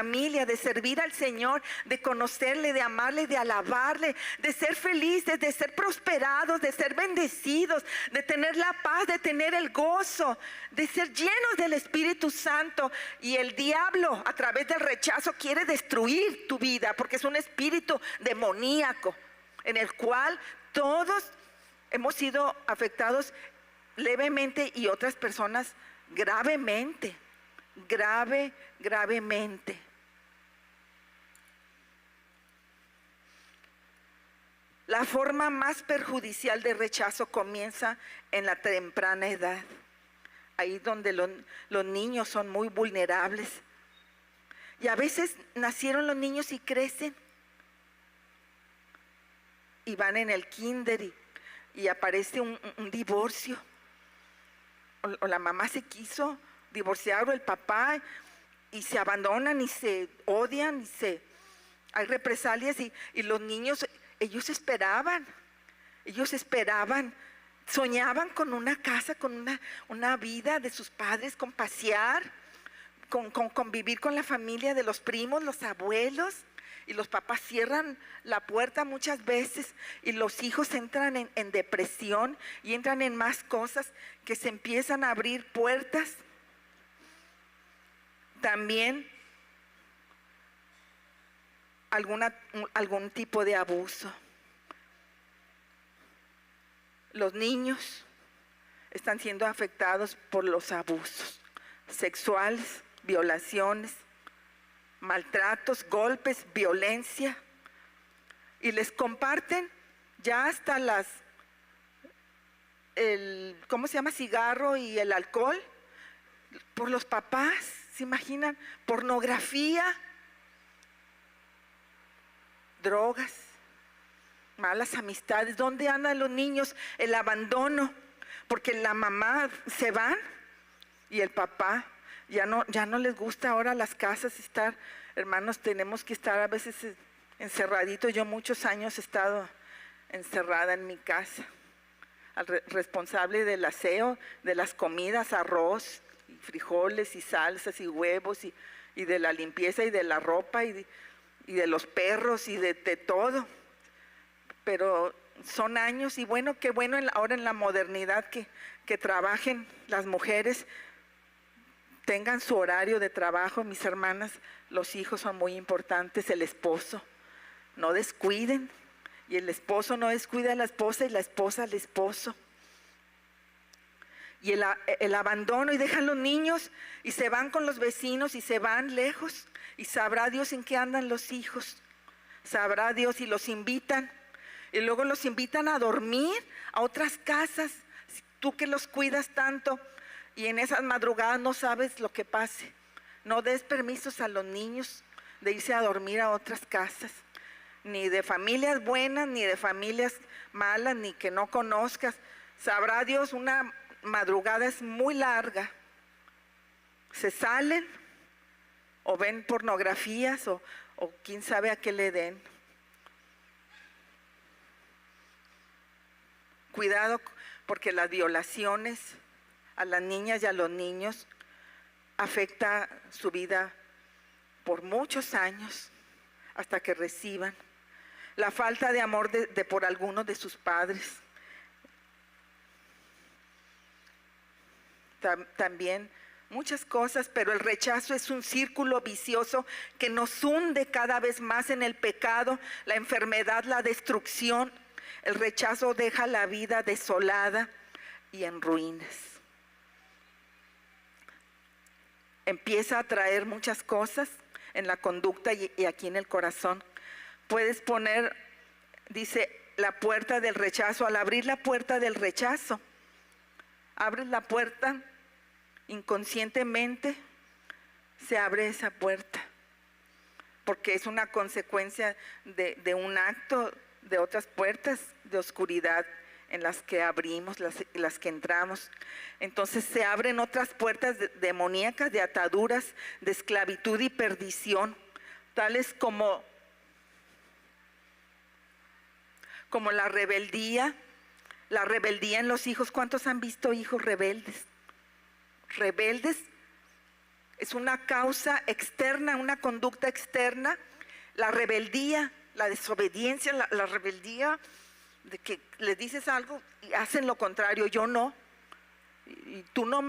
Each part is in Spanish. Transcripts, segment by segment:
familia, de servir al Señor, de conocerle, de amarle, de alabarle, de ser felices, de ser prosperados, de ser bendecidos, de tener la paz, de tener el gozo, de ser llenos del Espíritu Santo. Y el diablo, a través del rechazo, quiere destruir tu vida, porque es un espíritu demoníaco en el cual todos hemos sido afectados levemente y otras personas gravemente, gravemente. La forma más perjudicial de rechazo comienza en la temprana edad. Ahí donde los niños son muy vulnerables. Y a veces nacieron los niños y crecen. Y van en el kinder y aparece un divorcio. O la mamá se quiso divorciar o el papá, y se abandonan y se odian hay represalias y los niños, ellos esperaban, soñaban con una casa, con una vida de sus padres, con pasear, con convivir con la familia de los primos, los abuelos. Y los papás cierran la puerta muchas veces y los hijos entran en depresión y entran en más cosas, que se empiezan a abrir puertas. También algún tipo de abuso. Los niños están siendo afectados por los abusos sexuales, violaciones, maltratos, golpes, violencia, y les comparten ya hasta ¿cómo se llama? Cigarro y el alcohol por los papás. ¿Se imaginan? Pornografía, drogas, malas amistades. ¿Dónde andan los niños? El abandono, porque la mamá se van y el papá ya no les gusta ahora las casas estar. Hermanos, tenemos que estar a veces encerraditos. Yo muchos años he estado encerrada en mi casa, responsable del aseo, de las comidas, arroz, y frijoles y salsas y huevos y de la limpieza y de la ropa y de los perros y de todo. Pero son años, y bueno, qué bueno ahora en la modernidad que trabajen las mujeres, tengan su horario de trabajo. Mis hermanas, los hijos son muy importantes, el esposo, no descuiden, y el esposo no descuida a la esposa y la esposa al esposo. Y el abandono, y dejan los niños y se van con los vecinos y se van lejos, y sabrá Dios en qué andan los hijos, sabrá Dios, y los invitan, y luego los invitan a dormir a otras casas, tú que los cuidas tanto. Y en esas madrugadas no sabes lo que pase. No des permisos a los niños de irse a dormir a otras casas, ni de familias buenas, ni de familias malas, ni que no conozcas. Sabrá Dios, una madrugada es muy larga. Se salen o ven pornografías o quién sabe a qué le den. Cuidado, porque las violaciones a las niñas y a los niños afecta su vida por muchos años hasta que reciban. La falta de amor por algunos de sus padres. También muchas cosas, pero el rechazo es un círculo vicioso que nos hunde cada vez más en el pecado, la enfermedad, la destrucción. El rechazo deja la vida desolada y en ruinas. Empieza a traer muchas cosas en la conducta y aquí en el corazón. Puedes poner, dice, la puerta del rechazo. Al abrir la puerta del rechazo, abres la puerta inconscientemente, se abre esa puerta, porque es una consecuencia de un acto, de otras puertas de oscuridad en las que abrimos, las que entramos. Entonces se abren otras puertas demoníacas, de ataduras, de esclavitud y perdición, tales como la rebeldía en los hijos. ¿Cuántos han visto hijos rebeldes? Rebeldes es una causa externa, una conducta externa. La rebeldía, la desobediencia, la rebeldía de que le dices algo y hacen lo contrario. Yo no. Y tú no,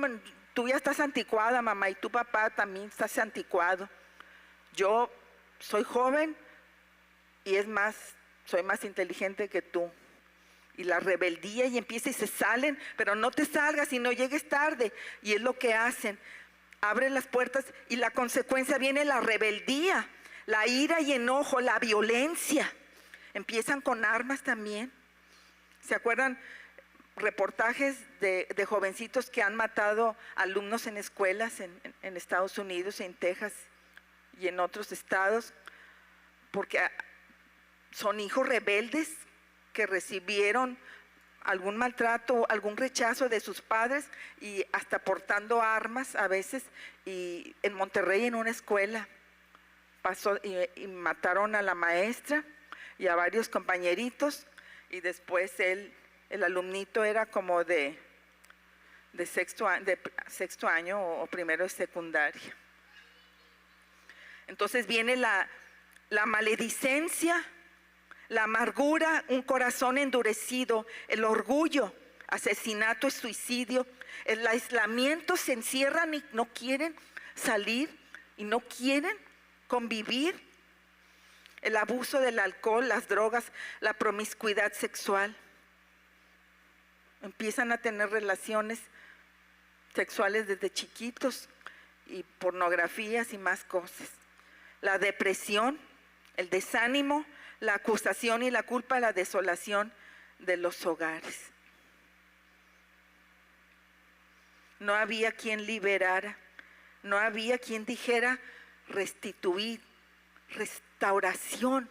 tú ya estás anticuada, mamá, y tu papá también estás anticuado. Yo soy joven y es más, soy más inteligente que tú. Y la rebeldía, y empieza y se salen, pero no te salgas y no llegues tarde. Y es lo que hacen. Abren las puertas y la consecuencia viene la rebeldía, la ira y enojo, la violencia. Empiezan con armas también. ¿Se acuerdan? Reportajes de jovencitos que han matado alumnos en escuelas en Estados Unidos, en Texas y en otros estados, porque son hijos rebeldes que recibieron algún maltrato, algún rechazo de sus padres y hasta portando armas a veces. Y en Monterrey, en una escuela, pasó y mataron a la maestra y a varios compañeritos, y después el alumnito era como de sexto año o primero de secundaria. Entonces viene la maledicencia, la amargura, un corazón endurecido, el orgullo, asesinato y suicidio. El aislamiento, se encierran y no quieren salir y no quieren convivir. El abuso del alcohol, las drogas, la promiscuidad sexual. Empiezan a tener relaciones sexuales desde chiquitos y pornografías y más cosas. La depresión, el desánimo, la acusación y la culpa, la desolación de los hogares. No había quien liberara, no había quien dijera restituir, restauración.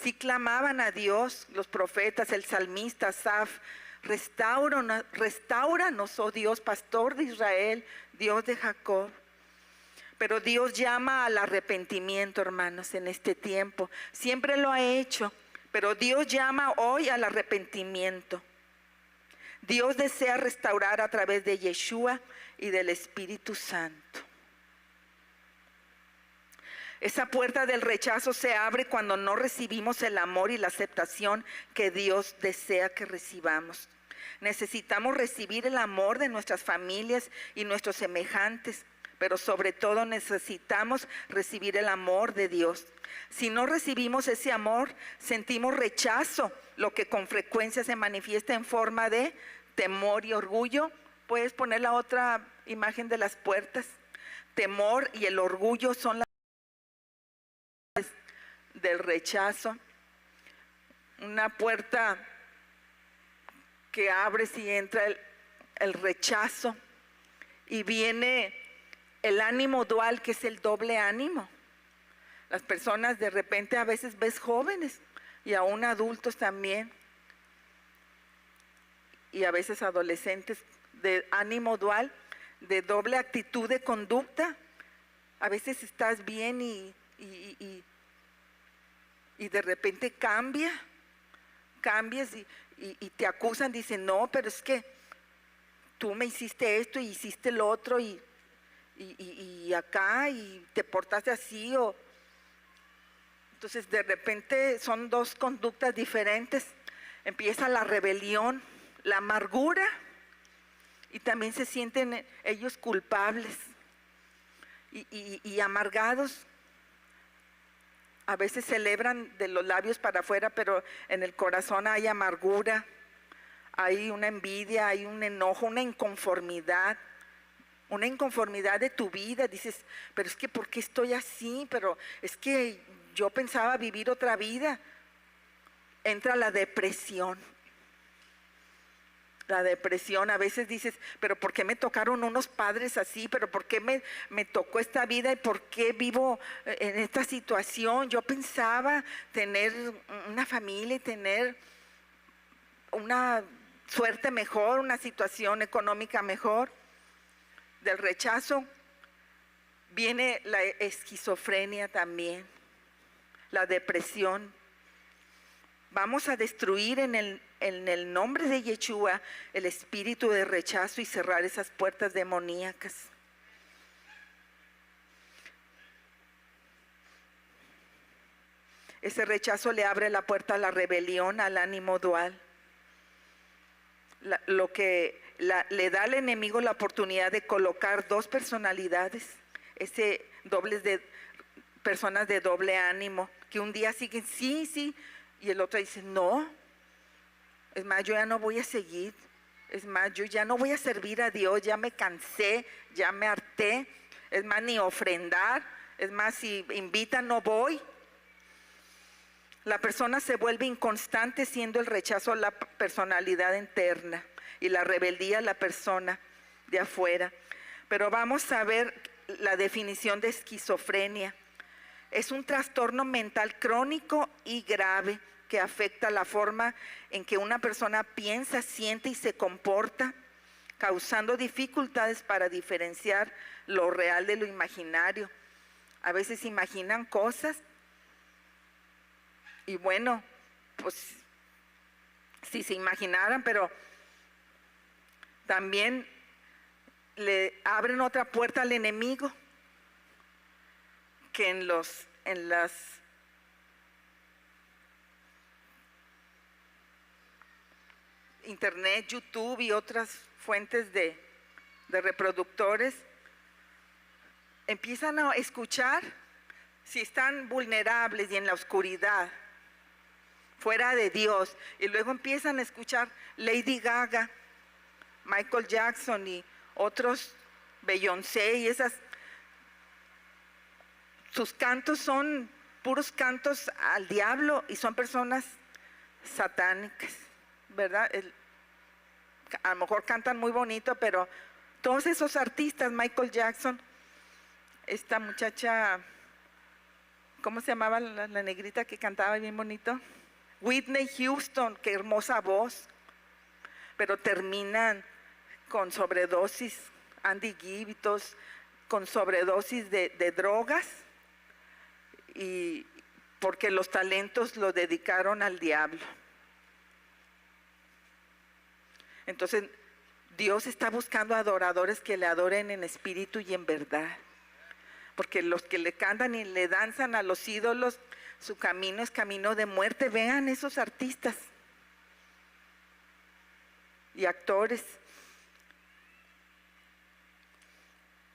Sí clamaban a Dios los profetas, el salmista Asaf: restáuranos, oh Dios, pastor de Israel, Dios de Jacob. Pero Dios llama al arrepentimiento, hermanos, en este tiempo. Siempre lo ha hecho, pero Dios llama hoy al arrepentimiento. Dios desea restaurar a través de Yeshua y del Espíritu Santo. Esa puerta del rechazo se abre cuando no recibimos el amor y la aceptación que Dios desea que recibamos. Necesitamos recibir el amor de nuestras familias y nuestros semejantes, pero sobre todo necesitamos recibir el amor de Dios. Si no recibimos ese amor, sentimos rechazo, lo que con frecuencia se manifiesta en forma de temor y orgullo. Puedes poner la otra imagen de las puertas. Temor y el orgullo son las del rechazo. Una puerta que abres y entra el rechazo, y viene el ánimo dual, que es el doble ánimo. Las personas de repente, a veces ves jóvenes y aún adultos también, y a veces adolescentes, de ánimo dual, de doble actitud de conducta. A veces estás bien y de repente cambias y te acusan, dicen: no, pero es que tú me hiciste esto y hiciste lo otro y acá, y te portaste así. Entonces de repente son dos conductas diferentes. Empieza la rebelión, la amargura, y también se sienten ellos culpables y amargados. A veces celebran de los labios para afuera, pero en el corazón hay amargura, hay una envidia, hay un enojo, una inconformidad de tu vida. Dices: pero es que ¿por qué estoy así? Pero es que yo pensaba vivir otra vida. Entra la depresión. La depresión, a veces dices: pero ¿por qué me tocaron unos padres así? ¿Pero por qué me tocó esta vida? ¿Y por qué vivo en esta situación? Yo pensaba tener una familia y tener una suerte mejor, una situación económica mejor. Del rechazo viene la esquizofrenia también, la depresión. Vamos a destruir en el nombre de Yeshua el espíritu de rechazo y cerrar esas puertas demoníacas. Ese rechazo le abre la puerta a la rebelión, al ánimo dual. Le da al enemigo la oportunidad de colocar dos personalidades, dobles de personas de doble ánimo, que un día siguen sí, y el otro dice no. Es más, yo ya no voy a seguir. Es más, yo ya no voy a servir a Dios, ya me cansé, ya me harté. Es más, ni ofrendar. Es más, si invitan, no voy. La persona se vuelve inconstante, siendo el rechazo la personalidad interna y la rebeldía la persona de afuera. Pero vamos a ver la definición de esquizofrenia. Es un trastorno mental crónico y grave que afecta la forma en que una persona piensa, siente y se comporta, causando dificultades para diferenciar lo real de lo imaginario. A veces imaginan cosas y bueno, pues si se imaginaran, pero también le abren otra puerta al enemigo, que en las internet, YouTube y otras fuentes de reproductores, empiezan a escuchar si están vulnerables y en la oscuridad, fuera de Dios, y luego empiezan a escuchar Lady Gaga, Michael Jackson y otros, Beyoncé y esas. Sus cantos son puros cantos al diablo y son personas satánicas, ¿verdad? A lo mejor cantan muy bonito, pero todos esos artistas, Michael Jackson, esta muchacha, ¿cómo se llamaba la negrita que cantaba bien bonito? Whitney Houston, qué hermosa voz, pero terminan con sobredosis, Andy Gibb y todos con sobredosis de drogas, y porque los talentos los dedicaron al diablo. Entonces Dios está buscando adoradores que le adoren en espíritu y en verdad, porque los que le cantan y le danzan a los ídolos, su camino es camino de muerte. Vean esos artistas y actores.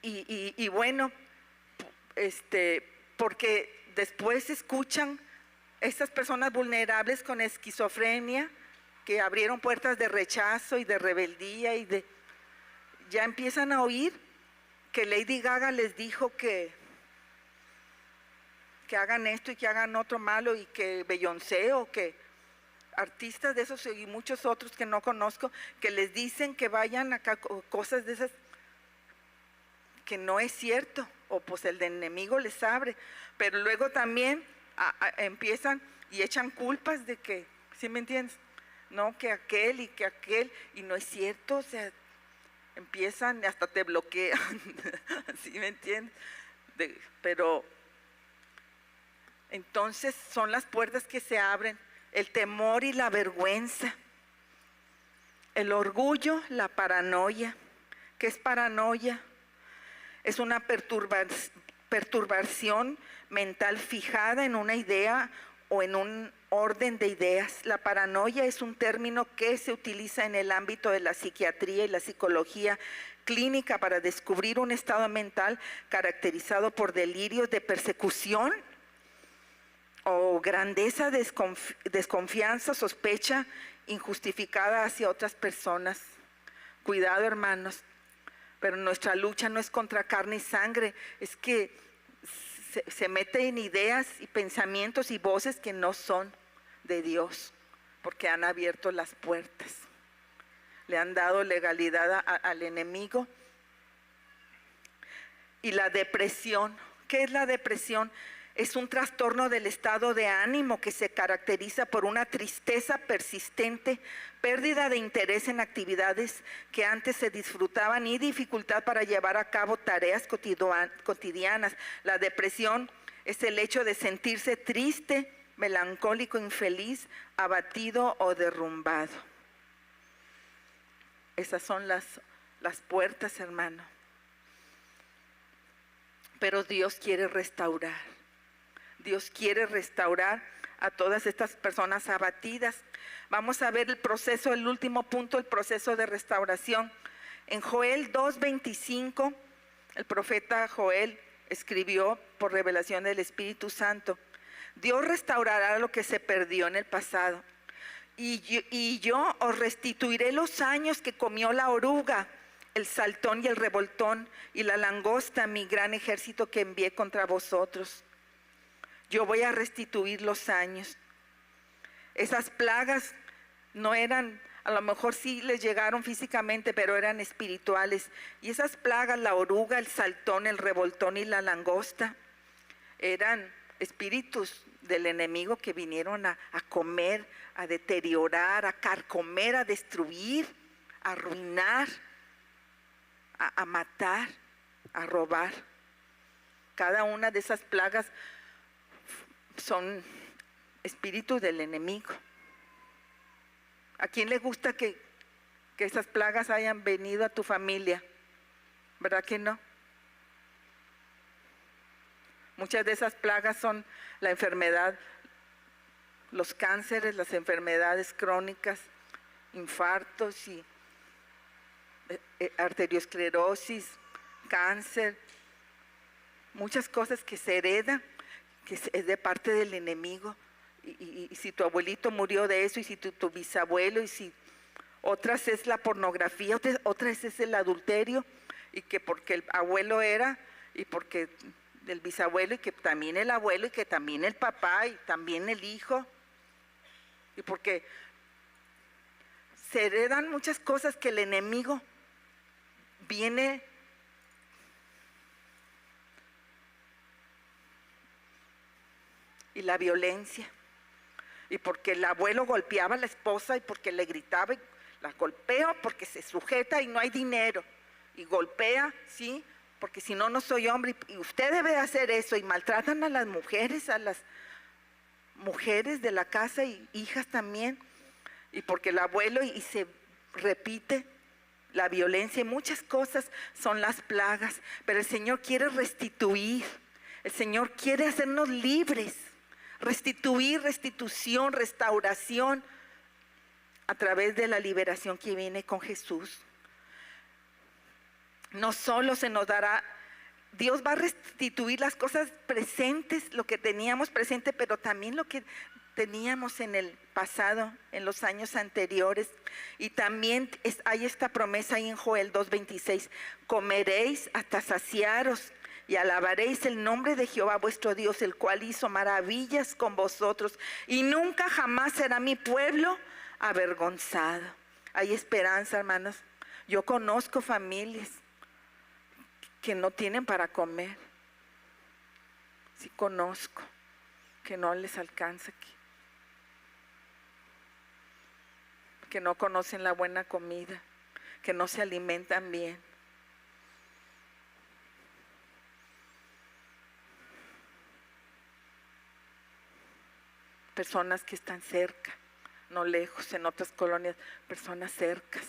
Y bueno, porque después escuchan estas personas vulnerables con esquizofrenia, que abrieron puertas de rechazo y de rebeldía, ya empiezan a oír que Lady Gaga les dijo que hagan esto y que hagan otro malo, y que Beyoncé o que artistas de esos y muchos otros que no conozco, que les dicen que vayan acá, cosas de esas que no es cierto, o pues el enemigo les abre. Pero luego también empiezan y echan culpas de que, ¿sí me entiendes? No, que aquel, y no es cierto. O sea, empiezan, hasta te bloquean, ¿sí me entiendes? Pero entonces son las puertas que se abren, el temor y la vergüenza, el orgullo, la paranoia. ¿Qué es paranoia? Es una perturbación mental fijada en una idea o en un orden de ideas. La paranoia es un término que se utiliza en el ámbito de la psiquiatría y la psicología clínica para descubrir un estado mental caracterizado por delirios de persecución o grandeza, desconfianza, sospecha injustificada hacia otras personas. Cuidado, hermanos, pero nuestra lucha no es contra carne y sangre, es que se mete en ideas y pensamientos y voces que no son de Dios, porque han abierto las puertas, le han dado legalidad al enemigo. Y la depresión, ¿qué es la depresión? Es un trastorno del estado de ánimo que se caracteriza por una tristeza persistente, pérdida de interés en actividades que antes se disfrutaban y dificultad para llevar a cabo tareas cotidianas. La depresión es el hecho de sentirse triste, melancólico, infeliz, abatido o derrumbado. Esas son las puertas, hermano. Pero Dios quiere restaurar. Dios quiere restaurar a todas estas personas abatidas. Vamos a ver el proceso, el último punto, el proceso de restauración. En Joel 2:25, el profeta Joel escribió por revelación del Espíritu Santo: Dios restaurará lo que se perdió en el pasado. Y yo os restituiré los años que comió la oruga, el saltón y el revoltón y la langosta, mi gran ejército que envié contra vosotros. Yo voy a restituir los años. Esas plagas no eran, a lo mejor sí les llegaron físicamente, pero eran espirituales. Y esas plagas, la oruga, el saltón, el revoltón y la langosta, eran espíritus del enemigo que vinieron a comer, a deteriorar, a carcomer, a destruir, a arruinar, a matar, a robar. Cada una de esas plagas son espíritus del enemigo. ¿A quién le gusta que esas plagas hayan venido a tu familia? ¿Verdad que no? Muchas de esas plagas son la enfermedad, los cánceres, las enfermedades crónicas, infartos y arteriosclerosis, cáncer, muchas cosas que se heredan, que es de parte del enemigo. Y si tu abuelito murió de eso, y si tu bisabuelo, y si otras es la pornografía, otras es el adulterio, y que porque el abuelo era, y porque del bisabuelo, y que también el abuelo, y que también el papá, y también el hijo, y porque se heredan muchas cosas que el enemigo viene y la violencia, y porque el abuelo golpeaba a la esposa, y porque le gritaba, y la golpeo porque se sujeta y no hay dinero, y golpea, ¿sí? Porque si no, no soy hombre, y usted debe hacer eso, y maltratan a las mujeres de la casa, y hijas también, y porque el abuelo, y se repite la violencia, y muchas cosas son las plagas. Pero el Señor quiere restituir, el Señor quiere hacernos libres, restituir, restitución, restauración, a través de la liberación que viene con Jesús. No solo se nos dará, Dios va a restituir las cosas presentes, lo que teníamos presente, pero también lo que teníamos en el pasado, en los años anteriores. Y también hay esta promesa ahí en Joel 2:26: comeréis hasta saciaros y alabaréis el nombre de Jehová vuestro Dios, el cual hizo maravillas con vosotros, y nunca jamás será mi pueblo avergonzado. Hay esperanza, hermanos. Yo conozco familias que no tienen para comer. Sí conozco que no les alcanza, que no conocen la buena comida, que no se alimentan bien. Personas que están cerca, no lejos, en otras colonias, personas cercas.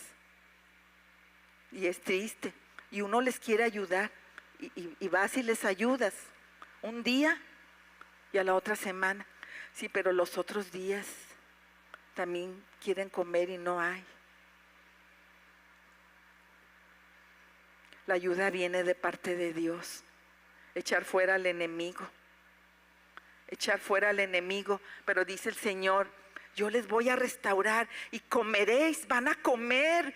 Y es triste, y uno les quiere ayudar, y vas y les ayudas un día y a la otra semana. Sí, pero los otros días también quieren comer y no hay. La ayuda viene de parte de Dios. Echar fuera al enemigo. Echar fuera al enemigo. Pero dice el Señor: yo les voy a restaurar y comeréis, van a comer,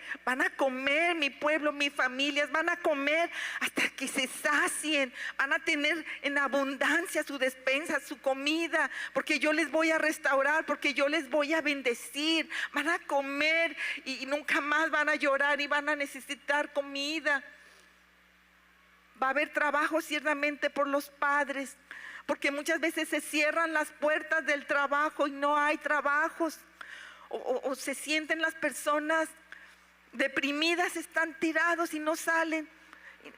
mi pueblo, mis familias, van a comer hasta que se sacien, van a tener en abundancia su despensa, su comida, porque yo les voy a restaurar, porque yo les voy a bendecir, van a comer y nunca más van a llorar y van a necesitar comida. Va a haber trabajo ciertamente por los padres, porque muchas veces se cierran las puertas del trabajo y no hay trabajos, o se sienten las personas deprimidas, están tirados y no salen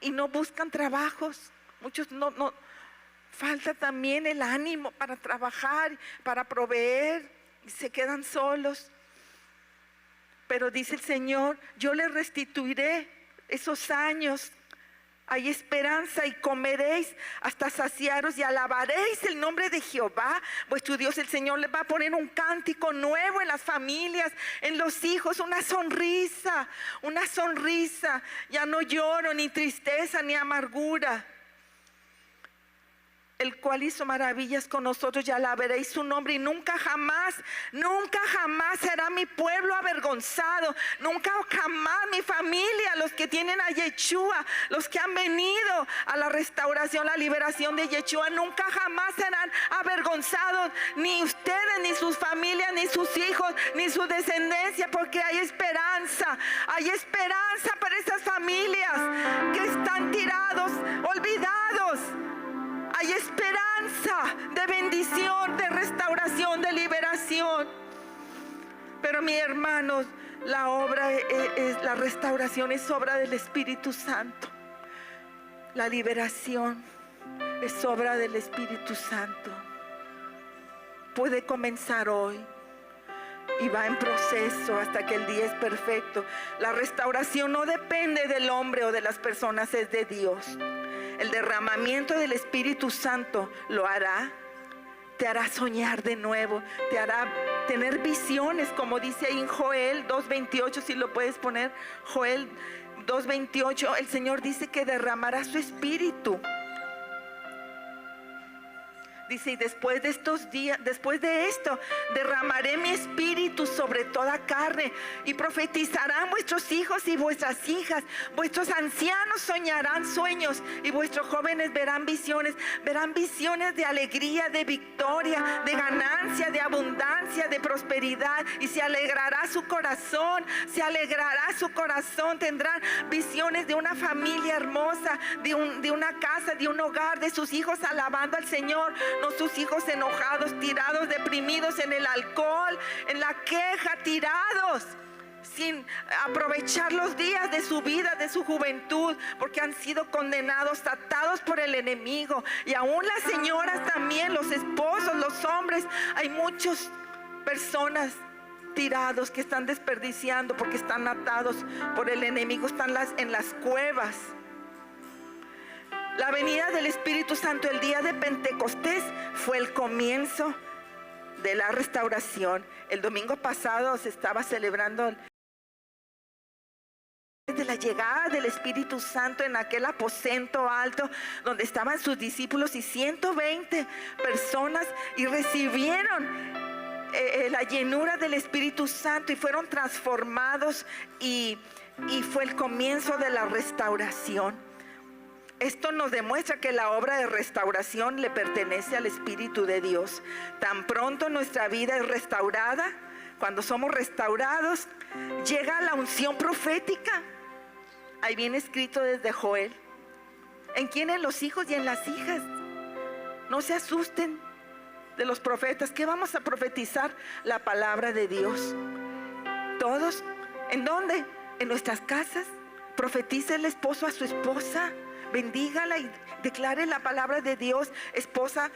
y no buscan trabajos. Muchos no falta también el ánimo para trabajar, para proveer, y se quedan solos. Pero dice el Señor: yo les restituiré esos años hay esperanza, y comeréis hasta saciaros y alabaréis el nombre de Jehová vuestro Dios. El Señor les va a poner un cántico nuevo en las familias, en los hijos, una sonrisa, una sonrisa. Ya no lloro, ni tristeza, ni amargura. El cual hizo maravillas con nosotros, y alabaréis su nombre, y nunca jamás será mi pueblo avergonzado. Nunca jamás mi familia, los que tienen a Yeshua, los que han venido a la restauración, la liberación de Yeshua, nunca jamás serán avergonzados, ni ustedes, ni sus familias, ni sus hijos, ni su descendencia, porque hay esperanza para esas familias que están tirados, olvidados. Hay esperanza de bendición, de restauración, de liberación. Pero mis hermanos, la restauración es obra del Espíritu Santo. La liberación es obra del Espíritu Santo. Puede comenzar hoy y va en proceso hasta que el día es perfecto. La restauración no depende del hombre o de las personas, es de Dios. El derramamiento del Espíritu Santo lo hará, te hará soñar de nuevo, te hará tener visiones, como dice ahí en Joel 2:28, si lo puedes poner, Joel 2:28, el Señor dice que derramará su Espíritu. Dice, y después de estos días, después de esto, derramaré mi espíritu sobre toda carne, y profetizarán vuestros hijos y vuestras hijas, vuestros ancianos soñarán sueños, y vuestros jóvenes verán visiones de alegría, de victoria, de ganancia, de abundancia, de prosperidad, y se alegrará su corazón, tendrán visiones de una familia hermosa, de una casa, de un hogar, de sus hijos alabando al Señor. No sus hijos enojados, tirados, deprimidos en el alcohol, en la queja, tirados, sin aprovechar los días de su vida, de su juventud, porque han sido condenados, atados por el enemigo. Y aún las señoras también, los esposos, los hombres, hay muchas personas tirados que están desperdiciando porque están atados por el enemigo, están en las cuevas. La venida del Espíritu Santo el día de Pentecostés fue el comienzo de la restauración. El domingo pasado se estaba celebrando de la llegada del Espíritu Santo en aquel aposento alto donde estaban sus discípulos y 120 personas, y recibieron la llenura del Espíritu Santo y fueron transformados, y fue el comienzo de la restauración. Esto nos demuestra que la obra de restauración le pertenece al Espíritu de Dios. Tan pronto nuestra vida es restaurada, cuando somos restaurados, llega la unción profética. Ahí viene escrito desde Joel. ¿En quién? En los hijos y en las hijas. No se asusten de los profetas. ¿Qué vamos a profetizar? La palabra de Dios. Todos. ¿En dónde? En nuestras casas. Profetiza el esposo a su esposa. Bendígala y declare la palabra de Dios. Esposa,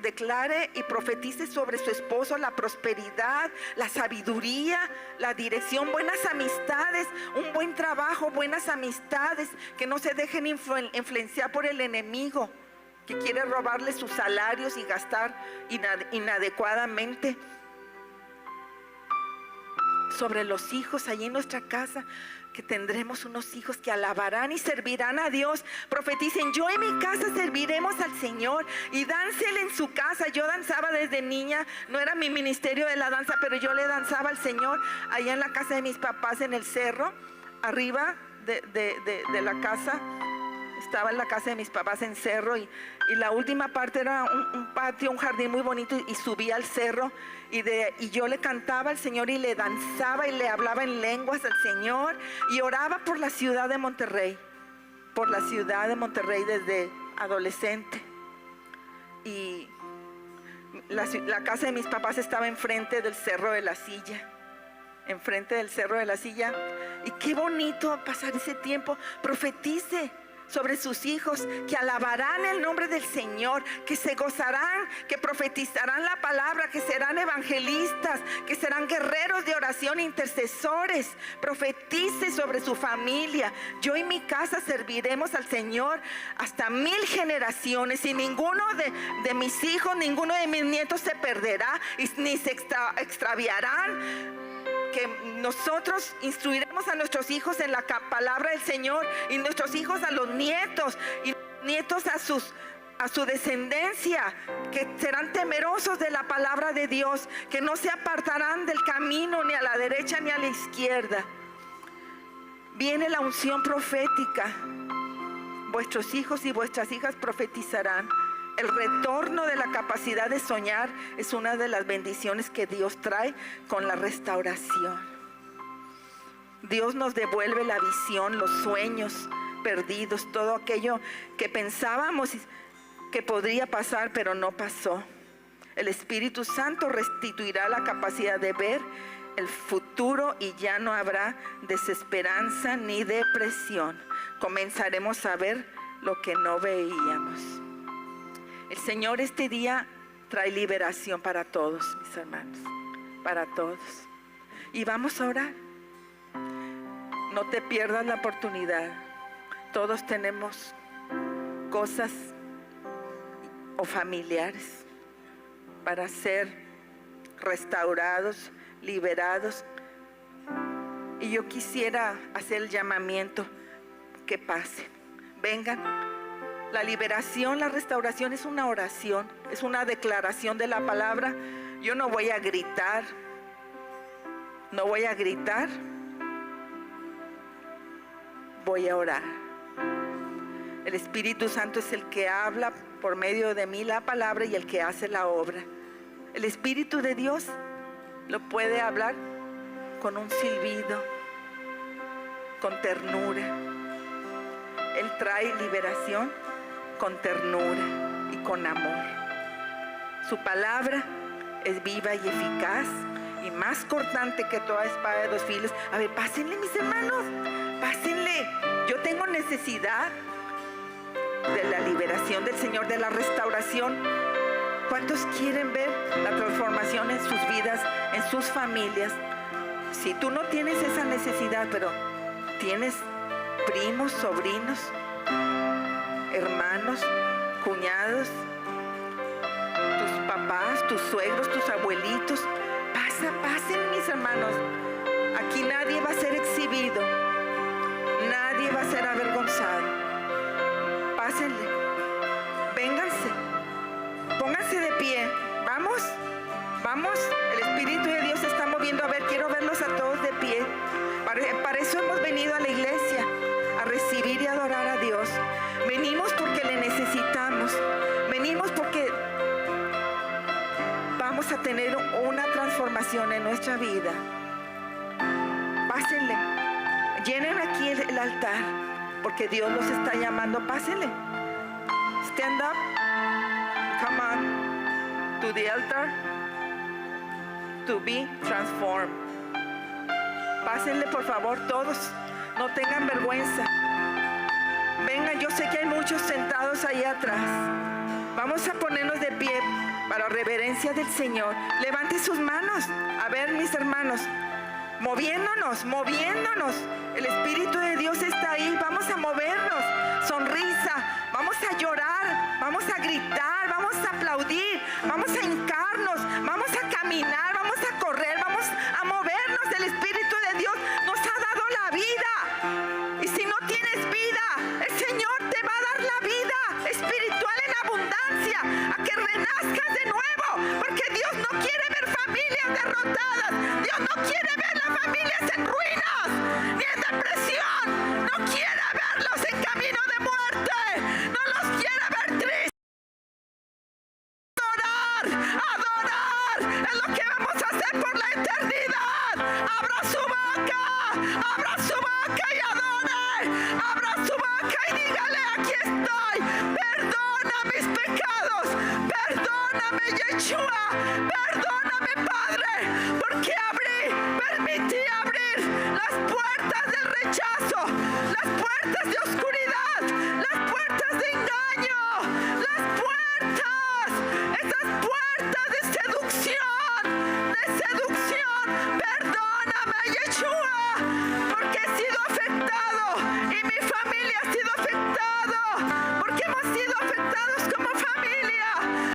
declare y profetice sobre su esposo la prosperidad, la sabiduría, la dirección, buenas amistades, un buen trabajo, buenas amistades, que no se dejen influenciar por el enemigo, que quiere robarle sus salarios y gastar inadecuadamente. Sobre los hijos, allí en nuestra casa, que tendremos unos hijos que alabarán y servirán a Dios. Profeticen: yo en mi casa serviremos al Señor. Y dánsele en su casa. Yo danzaba desde niña, no era mi ministerio de la danza, pero yo le danzaba al Señor allá en la casa de mis papás, en el cerro, arriba de la casa. Estaba en la casa de mis papás en cerro, y la última parte era un patio, un jardín muy bonito, y subí al cerro, y yo le cantaba al Señor y le danzaba y le hablaba en lenguas al Señor, y oraba por la ciudad de Monterrey, desde adolescente. Y la casa de mis papás estaba enfrente del Cerro de la Silla, y qué bonito pasar ese tiempo. Profetice sobre sus hijos, que alabarán el nombre del Señor, que se gozarán, que profetizarán la palabra, que serán evangelistas, que serán guerreros de oración, intercesores. Profetice sobre su familia. Yo y mi casa serviremos al Señor hasta 1000 generaciones, y ninguno de mis hijos, ninguno de mis nietos se perderá, y ni se extraviarán. Que nosotros instruiremos a nuestros hijos en la palabra del Señor, y nuestros hijos a los nietos, y nietos a su descendencia, que serán temerosos de la palabra de Dios, que no se apartarán del camino ni a la derecha ni a la izquierda. Viene la unción profética. Vuestros hijos y vuestras hijas profetizarán. El retorno de la capacidad de soñar es una de las bendiciones que Dios trae con la restauración. Dios nos devuelve la visión, los sueños perdidos, todo aquello que pensábamos que podría pasar, pero no pasó. El Espíritu Santo restituirá la capacidad de ver el futuro, y ya no habrá desesperanza ni depresión. Comenzaremos a ver lo que no veíamos. El Señor este día trae liberación para todos, mis hermanos, para todos. Y vamos a orar. No te pierdas la oportunidad. Todos tenemos cosas o familiares para ser restaurados, liberados. Y yo quisiera hacer el llamamiento que pasen, vengan. La liberación, la restauración es una oración, es una declaración de la palabra. Yo no voy a gritar, voy a orar. El Espíritu Santo es el que habla por medio de mí la palabra y el que hace la obra. El Espíritu de Dios lo puede hablar con un silbido, con ternura. Él trae liberación con ternura y con amor. Su palabra es viva y eficaz, y más cortante que toda espada de 2 filos. A ver, pásenle, mis hermanos, pásenle. Yo tengo necesidad de la liberación del Señor, de la restauración. ¿Cuántos quieren ver la transformación en sus vidas, en sus familias? Si tú no tienes esa necesidad, pero tienes primos, sobrinos, hermanos, cuñados, tus papás, tus suegros, tus abuelitos, pasen, mis hermanos. Aquí nadie va a ser exhibido, nadie va a ser avergonzado. Pásenle, vénganse, pónganse de pie. Vamos, el Espíritu de Dios se está moviendo. A ver, quiero verlos a todos de pie. Para eso hemos venido a la iglesia, a recibir y adorar a Dios. Venimos porque le necesitamos. Venimos porque vamos a tener una transformación en nuestra vida. Pásenle, llenen aquí el altar, porque Dios los está llamando. Pásenle. Stand up. Come on to the altar to be transformed. Pásenle, por favor, todos. No tengan vergüenza. Vengan, yo sé que hay muchos sentados ahí atrás. Vamos a ponernos de pie para reverencia del Señor. Levante sus manos. A ver, mis hermanos, moviéndonos. El Espíritu de Dios está ahí. Vamos a movernos. Sonrisa. Vamos a llorar. Vamos a gritar. Vamos a aplaudir. Vamos a hincarnos. Vamos a caminar. Vamos a correr. Vamos a movernos. El Espíritu de Dios nos ha dado la vida. Y si no tienes vida, el Señor te va a dar la vida espiritual en abundancia, a que renazcas de nuevo, porque Dios no quiere ver familias derrotadas. Dios no quiere ver las familias en ruinas ni en depresión. No quiere verlos en camino de muerte. No los quiere ver tristes. Adorar es lo que vamos a hacer por la eternidad. Abra su boca y adore. Abra su boca y dígale: aquí estoy. Perdona mis pecados. Perdóname, Yeshua. Perdóname, Padre, porque permití abrir las puertas del rechazo, las puertas de oscuridad.